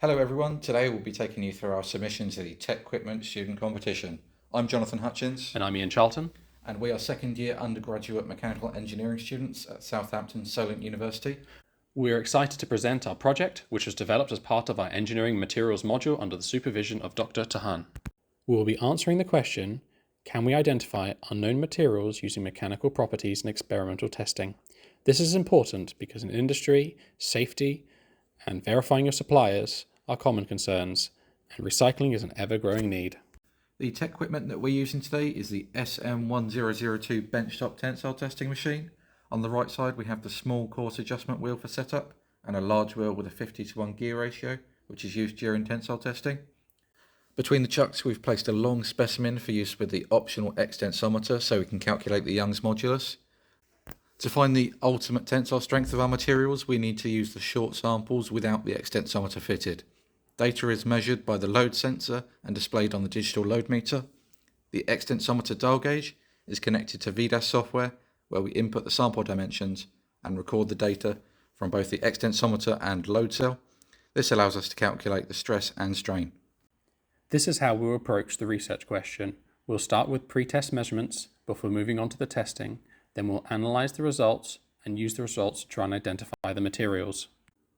Hello everyone, today we'll be taking you through our submission to the TecQuipment student competition. I'm Jonathan Hutchins. And I'm Ian Charlton. And we are second year undergraduate mechanical engineering students at Southampton Solent University. We're excited to present our project, which was developed as part of our engineering materials module under the supervision of Dr. Tahan. We will be answering the question, can we identify unknown materials using mechanical properties in experimental testing? This is important because in industry, safety, and verifying your suppliers are common concerns, and recycling is an ever-growing need. The TecQuipment that we're using today is the SM1002 benchtop tensile testing machine. On the right side we have the small coarse adjustment wheel for setup and a large wheel with a 50:1 gear ratio, which is used during tensile testing. Between the chucks we've placed a long specimen for use with the optional extensometer so we can calculate the Young's modulus. To find the ultimate tensile strength of our materials, we need to use the short samples without the extensometer fitted. Data is measured by the load sensor and displayed on the digital load meter. The extensometer dial gauge is connected to VDAS software, where we input the sample dimensions and record the data from both the extensometer and load cell. This allows us to calculate the stress and strain. This is how we'll approach the research question. We'll start with pre-test measurements before moving on to the testing. Then we'll analyse the results and use the results to try and identify the materials.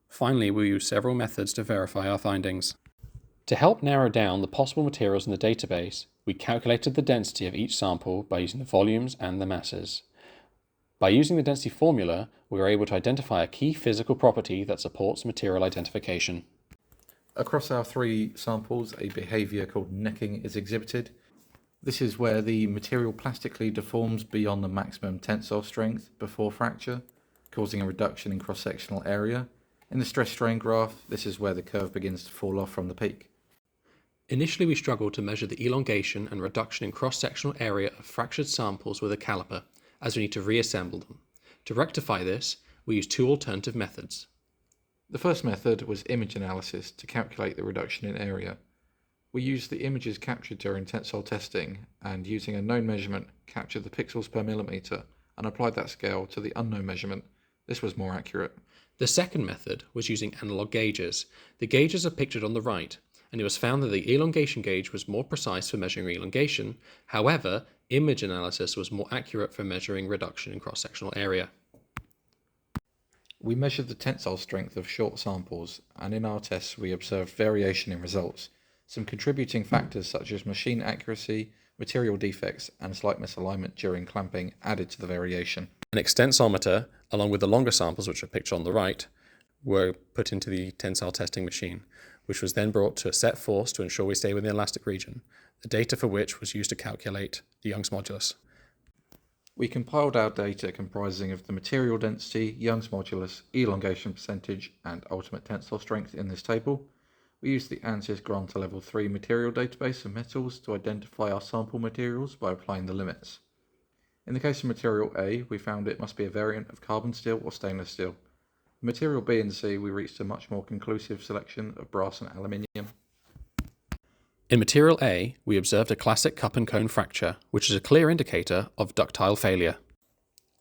Finally, we'll use several methods to verify our findings. To help narrow down the possible materials in the database, we calculated the density of each sample by using the volumes and the masses. By using the density formula, we were able to identify a key physical property that supports material identification. Across our three samples, a behaviour called necking is exhibited. This is where the material plastically deforms beyond the maximum tensile strength before fracture, causing a reduction in cross-sectional area. In the stress-strain graph, this is where the curve begins to fall off from the peak. Initially, we struggled to measure the elongation and reduction in cross-sectional area of fractured samples with a caliper, as we need to reassemble them. To rectify this, we used two alternative methods. The first method was image analysis to calculate the reduction in area. We used the images captured during tensile testing and, using a known measurement, captured the pixels per millimetre and applied that scale to the unknown measurement. This was more accurate. The second method was using analog gauges. The gauges are pictured on the right, and it was found that the elongation gauge was more precise for measuring elongation. However, image analysis was more accurate for measuring reduction in cross-sectional area. We measured the tensile strength of short samples, and in our tests we observed variation in results. Some contributing factors such as machine accuracy, material defects, and slight misalignment during clamping added to the variation. An extensometer, along with the longer samples, which are pictured on the right, were put into the tensile testing machine, which was then brought to a set force to ensure we stay within the elastic region, the data for which was used to calculate the Young's modulus. We compiled our data comprising of the material density, Young's modulus, elongation percentage, and ultimate tensile strength in this table. We used the ANSYS Granta Level 3 material database of metals to identify our sample materials by applying the limits. In the case of material A, we found it must be a variant of carbon steel or stainless steel. For material B and C, we reached a much more conclusive selection of brass and aluminium. In material A, we observed a classic cup and cone fracture, which is a clear indicator of ductile failure.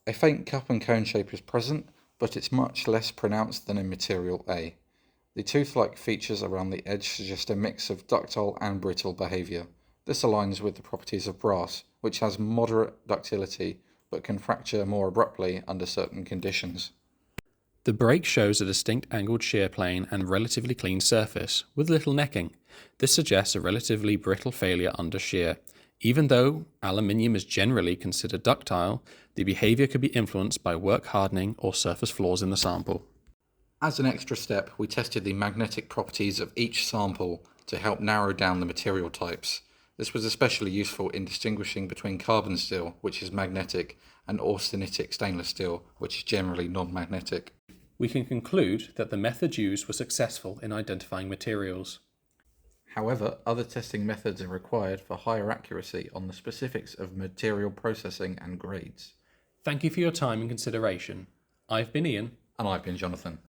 A faint cup and cone shape is present, but it's much less pronounced than in material A. The tooth-like features around the edge suggest a mix of ductile and brittle behaviour. This aligns with the properties of brass, which has moderate ductility but can fracture more abruptly under certain conditions. The break shows a distinct angled shear plane and relatively clean surface, with little necking. This suggests a relatively brittle failure under shear. Even though aluminium is generally considered ductile, the behaviour could be influenced by work hardening or surface flaws in the sample. As an extra step, we tested the magnetic properties of each sample to help narrow down the material types. This was especially useful in distinguishing between carbon steel, which is magnetic, and austenitic stainless steel, which is generally non-magnetic. We can conclude that the methods used were successful in identifying materials. However, other testing methods are required for higher accuracy on the specifics of material processing and grades. Thank you for your time and consideration. I've been Ian. And I've been Jonathan.